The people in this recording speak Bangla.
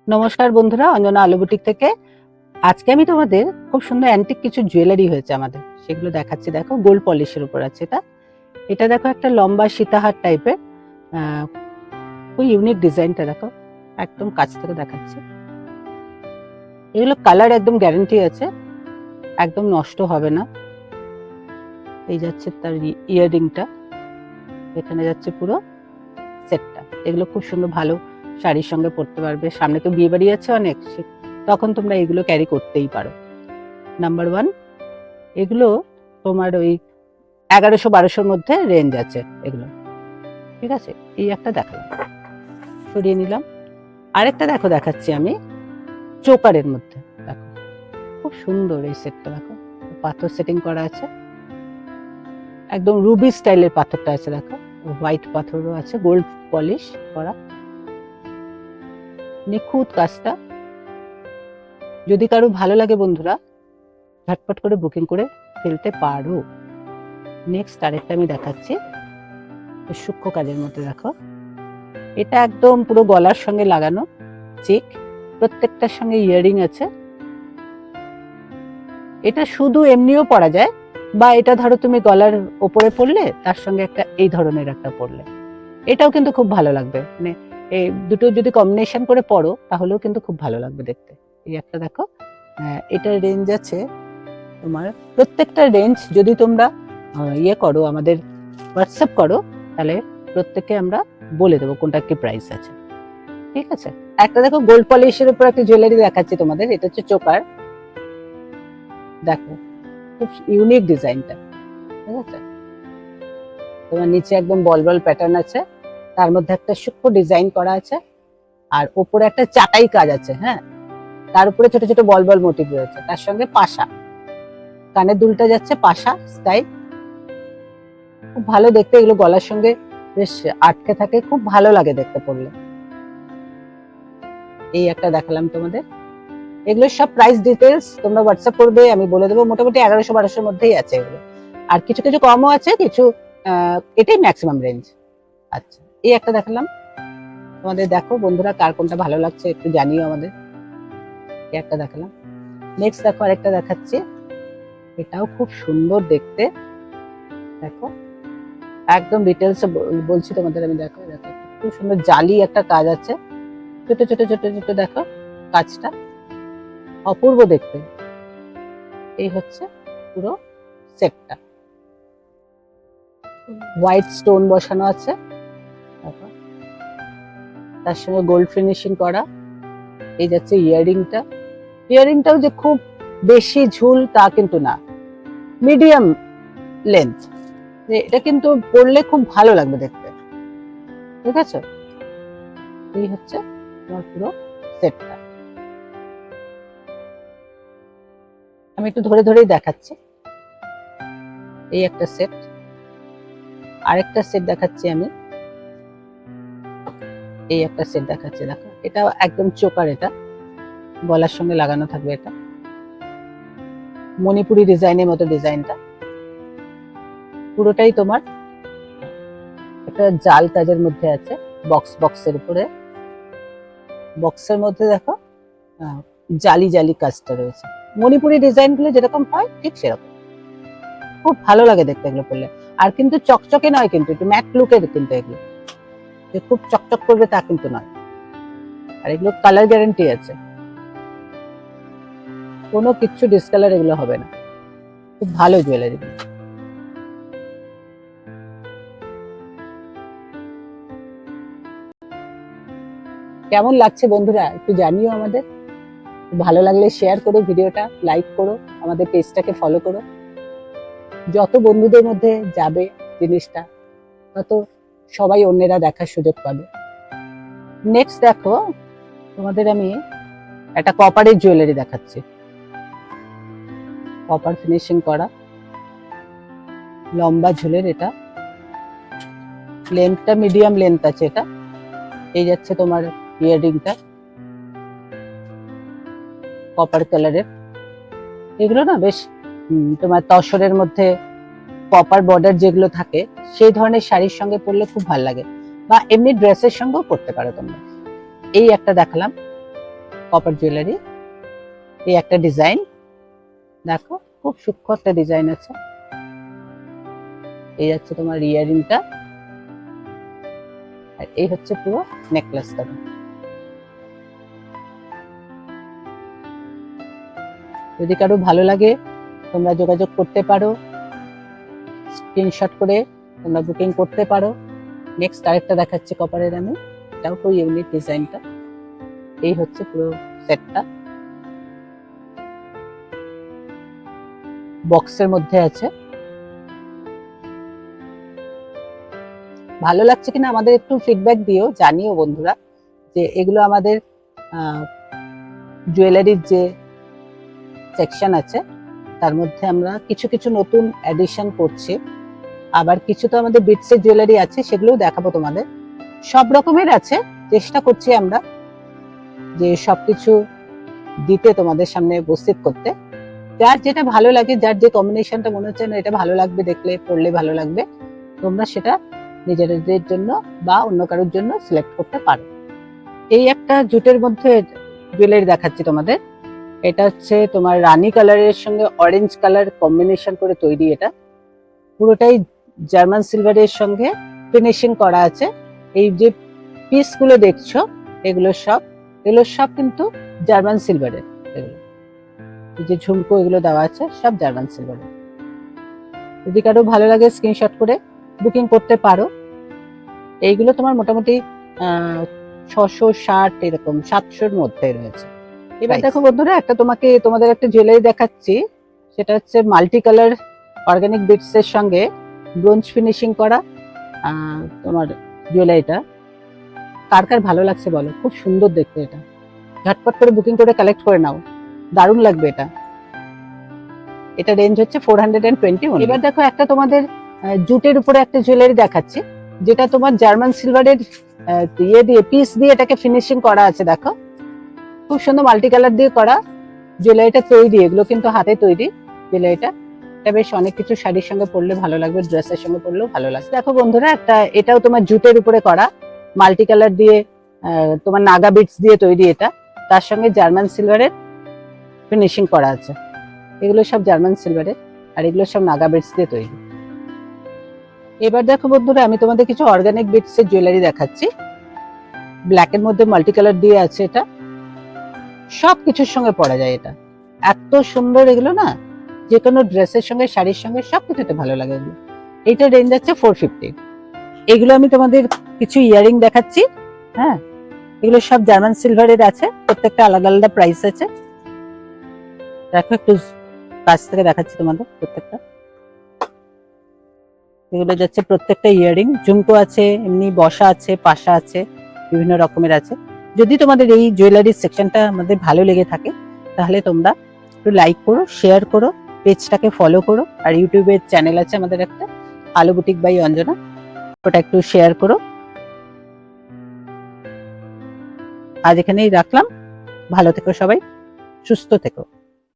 নমস্কার বন্ধুরা, অঞ্জনা আলু বুটিক থেকে। আজকে আমি তোমাদের খুব সুন্দর অ্যান্টিক কিছু জুয়েলারি হয়েছে আমাদের, সেগুলো দেখাচ্ছি। দেখো, গোল্ড পলিশের উপর আছে এটা। এটা দেখো, একটা লম্বা সীতাহার টাইপের, খুব ইউনিক ডিজাইনটা দেখো, একদম কাছ থেকে দেখাচ্ছি। এগুলো কালার একদম গ্যারান্টি আছে, একদম নষ্ট হবে না। এই যাচ্ছে তার ইয়াররিংটা, এখানে যাচ্ছে পুরো সেটটা। এগুলো খুব সুন্দর, ভালো শাড়ির সঙ্গে পরতে পারবে। সামনে তো বিয়ে বাড়ি আছে অনেক, তখন তোমরা এগুলো ক্যারি করতেই পারো। নাম্বার ওয়ান, এগুলো তোমার ওই 1100-1200 মধ্যে রেঞ্জ আছে এগুলো, ঠিক আছে। এই একটা দেখালাম, সরিয়ে নিলাম। আরেকটা দেখো, দেখাচ্ছি আমি চোকারের মধ্যে। দেখো, খুব সুন্দর এই সেটটা। দেখো, পাথর সেটিং করা আছে, একদম রুবি স্টাইলের পাথরটা আছে। দেখো, হোয়াইট পাথরও আছে, গোল্ড পলিশ করা, নিখুঁত কাজটা। যদি কারো ভালো লাগে বন্ধুরা, ঝটপট করে বুকিং করে ফেলতে পারো। নেক্সট আরেকটা আমি দেখাচ্ছি, সূক্ষ্ম কাজের মধ্যে। দেখো, এটা একদম পুরো গলার সঙ্গে লাগানো চেক, প্রত্যেকটার সঙ্গে ইয়াররিং আছে। এটা শুধু এমনিও পরা যায়, বা এটা ধরো তুমি গলার ওপরে পরলে, তার সঙ্গে একটা এই ধরনের একটা পরলে, এটাও কিন্তু খুব ভালো লাগবে। মানে এই দুটো যদি কম্বিনেশন করে পরো, তাহলেও কিন্তু খুব ভালো লাগবে দেখতে। এই একটা দেখো, এটার রেঞ্জ আছে তোমার, প্রত্যেকটা রেঞ্জ যদি তোমরা ইয়ে করো, আমাদের হোয়াটসঅ্যাপ করো, তাহলে প্রত্যেককে আমরা বলে দেবো কোনটা কি প্রাইস আছে, ঠিক আছে। একটা দেখো, গোল্ড পলিশের উপর একটা জুয়েলারি দেখাচ্ছি তোমাদের। এটা হচ্ছে চোকার। দেখো, খুব ইউনিক ডিজাইনটা, ঠিক আছে। তোমার নিচে একদম বল বল প্যাটার্ন আছে, তার মধ্যে একটা সূক্ষ্ম ডিজাইন করা আছে, আর উপরে একটা চাটাই কাজ আছে। হ্যাঁ, তার উপরে ছোট ছোট বল বল মোটিভ রয়েছে, তার সঙ্গে পাশা, কানের দুলটা যাচ্ছে পাশা স্টাইল, খুব ভালো দেখতে। এগুলো গলার সঙ্গে বেশ আটকে থাকে, খুব ভালো লাগে দেখতে পড়লে। এই একটা দেখালাম তোমাদের। এগুলো সব প্রাইস ডিটেলস তোমরা হোয়াটসঅ্যাপ করবে, আমি বলে দেবো। মোটামুটি 1100-1200 মধ্যেই আছে এগুলো, আর কিছু কিছু কমও আছে, কিছু এটাই ম্যাক্সিমাম রেঞ্জ। আচ্ছা, এই একটা দেখালাম তোমাদের। দেখো বন্ধুরা, কার কোনটা ভালো লাগছে একটু জানিও আমাদের। এই একটা দেখালাম। নেক্সট দেখো, আরেকটা দেখাচ্ছি, এটাও খুব সুন্দর দেখতে। দেখো, একদম ডিটেলস বলছি তোমাদের আমি। দেখো দেখো, খুব সুন্দর জালি একটা কাজ আছে, ছোট ছোট ছোট ছোট। দেখো কাজটা অপূর্ব দেখতে। এই হচ্ছে পুরো সেটটা, হোয়াইট স্টোন বসানো আছে, তার সঙ্গে গোল্ড ফিনিশিং করা। এই যাচ্ছে ইয়াররিংটা। ইয়াররিংটাও যে খুব বেশি ঝুল তা কিন্তু না, মিডিয়াম লেন্থ। এটা কিন্তু পরলে খুব ভালো লাগবে দেখতে, ঠিক আছে। এই হচ্ছে তোমার পুরো সেটটা। আমি একটু ধরে ধরেই দেখাচ্ছি। এই একটা সেট, আরেকটা সেট দেখাচ্ছি আমি। এই একটা সেট দেখাচ্ছি। দেখো, এটা একদম চোকার, এটা গলার সঙ্গে লাগানো থাকবে। এটা মণিপুরি ডিজাইনের মতো ডিজাইনটা, পুরোটাই তোমার একটা জাল কাজের মধ্যে আছে, বক্সের উপরে। বক্সের মধ্যে দেখো জালি জালি কাজটা রয়েছে। মণিপুরি ডিজাইন গুলো যেরকম হয় ঠিক সেরকম, খুব ভালো লাগে দেখতে এগুলো পরলে। আর কিন্তু চকচকে নয়, কিন্তু একটু ম্যাট লুকের কিন্তু এগুলো, যে খুব চকচক করবে তা কিন্তু নয়। আর এগুলো কালার গ্যারান্টি আছে, কোনো কিচ্ছু ডিসকালার এগুলো হবে না। খুব ভালো জুয়েলারি। কেমন লাগছে বন্ধুরা একটু জানিও আমাদের। ভালো লাগলে শেয়ার করো, ভিডিওটা লাইক করো, আমাদের পেজটাকে ফলো করো। যত বন্ধুদের মধ্যে যাবে জিনিসটা, তত সবাই অন্যেরা দেখার সুযোগ পাবে। নেক্সট দেখো, তোমাদের আমি একটা কপারের জুয়েলারি দেখাচ্ছি, কপার ফিনিশিং করা, লম্বা ঝুলের। এটা লেন্থটা মিডিয়াম লেন্থ আছে। এটা এই যাচ্ছে তোমার ইয়াররিংটা, কপার কালারের। এগুলো না বেশ তোমার তসরের মধ্যে কপার বর্ডার যেগুলো থাকে, সেই ধরনের শাড়ির সঙ্গে পরলে খুব ভালো লাগে, বা এমনি ড্রেসের সঙ্গেও পরতে পারো তোমরা। এই একটা দেখালাম। Copper jewellery. এই একটা ডিজাইন দেখো, খুব সূক্ষ্ম একটা ডিজাইন আছে। এই হচ্ছে তোমার ইয়ারিংটা, আর এই হচ্ছে পুরো নেকলেসটা। যদি কারো ভালো লাগে তোমরা যোগাযোগ করতে পারো, স্ক্রিনশট করে তোমরা বুকিং করতে পারো। নেক্সট আরেকটা দেখাচ্ছি কপারের আমি, এটাও খুব ইউনিক ডিজাইনটা। এই হচ্ছে পুরো সেটটা, বক্সের মধ্যে আছে। ভালো লাগছে কিনা আমাদের একটু ফিডব্যাক দিও, জানিও বন্ধুরা যে এগুলো আমাদের জুয়েলারির যে সেকশন আছে তার মধ্যে আমরা কিছু কিছু নতুন এডিশন করছি, আবার কিছু তো আমাদের বিটসের জুয়েলারি আছে, সেগুলোও দেখাবো তোমাদের। সব রকমের আছে, চেষ্টা করছি আমরা যে সবকিছু দিতে তোমাদের সামনে উপস্থিত করতে। যার যেটা ভালো লাগে, যার যে কম্বিনেশনটা মনে হচ্ছে না এটা ভালো লাগবে, দেখলে পড়লে ভালো লাগবে, তোমরা সেটা নিজেদের জন্য বা অন্য কারোর জন্য সিলেক্ট করতে পারো। এই একটা জুটের মধ্যে জুয়েলারি দেখাচ্ছি তোমাদের। এটা হচ্ছে তোমার রানী কালারের সঙ্গে অরেঞ্জ কালার কম্বিনেশন করে তৈরি। এটা পুরোটাই জার্মান সিলভারের সঙ্গে ফিনিশিং করা আছে। এই যে পিসগুলো দেখছো এগুলো সব কিন্তু জার্মান সিলভারের। এগুলো এই যে ঝুমকো এগুলো দেওয়া আছে সব জার্মান সিলভারের। যদি কারো ভালো লাগে স্ক্রিনশট করে বুকিং করতে পারো। এইগুলো তোমার মোটামুটি 660 এরকম 700-র মধ্যে রয়েছে। এবার দেখো বন্ধুরা, তোমাদের একটা জুয়েলারি দেখাচ্ছি। সেটা হচ্ছে মাল্টি কালার অর্গানিক বিটস এর সঙ্গে ব্রোঞ্জ ফিনিশিং করা তোমার জুয়েলারিটা। কার কার ভালো লাগছে বলো, খুব সুন্দর দেখতে। এটা ঝটপট করে বুকিং করে কালেক্ট করে নাও, দারুণ লাগবে এটা। এটা রেঞ্জ হচ্ছে 420। এবার দেখো একটা তোমাদের জুটের উপরে একটা জুয়েলারি দেখাচ্ছি, যেটা তোমার জার্মান সিলভারের ইয়ে দিয়ে পিস দিয়ে এটাকে ফিনিশিং করা আছে। দেখো খুব সুন্দর মাল্টি কালার দিয়ে করা জুয়েলারিটা তৈরি। এগুলো কিন্তু হাতে তৈরি জুয়েলারিটা। এটা বেশ অনেক কিছু শাড়ির সঙ্গে পরলে ভালো লাগবে, ড্রেসের সঙ্গে পরলেও ভালো লাগবে। দেখো বন্ধুরা, এটাও তোমার জুটের উপরে করা, মাল্টি কালার দিয়ে তোমার নাগা বিটস দিয়ে তৈরি। এটা তার সঙ্গে জার্মান সিলভারের ফিনিশিং করা আছে। এগুলো সব জার্মান সিলভারের, আর এগুলো সব নাগা বিটস দিয়ে তৈরি। এবার দেখো বন্ধুরা, আমি তোমাদের কিছু অর্গানিক বিটস এর জুয়েলারি দেখাচ্ছি। ব্ল্যাকের মধ্যে মাল্টি কালার দিয়ে আছে। এটা সব কিছুর সঙ্গে পরা যায়। এটা এত সুন্দর, এগুলো না যে কোনো ড্রেসের সঙ্গে শাড়ির সঙ্গে সবকিছুতে ভালো লাগে এগুলো। এইটা রেঞ্জ আছে 450। এগুলো আমি তোমাদের কিছু ইয়ারিং দেখাচ্ছি। হ্যাঁ, এগুলো সব জার্মান সিলভারের আছে, প্রত্যেকটা আলাদা আলাদা প্রাইস আছে। দেখো একটু কাছ থেকে দেখাচ্ছি তোমাদের প্রত্যেকটা। এগুলো যাচ্ছে প্রত্যেকটা ইয়ারিং, ঝুমকো আছে, এমনি বসা আছে, পাশা আছে, বিভিন্ন রকমের আছে। যদি তোমাদের এই জুয়েলারির সেকশনটা আমাদের ভালো লেগে থাকে তাহলে তোমরা একটু লাইক করো, শেয়ার করো, পেজটাকে ফলো করো। আর ইউটিউবের চ্যানেল আছে আমাদের একটা, আলো বুটিক বাই অঞ্জনা, ওটা একটু শেয়ার করো। আজ এখানেই রাখলাম, ভালো থেকো সবাই, সুস্থ থেকো।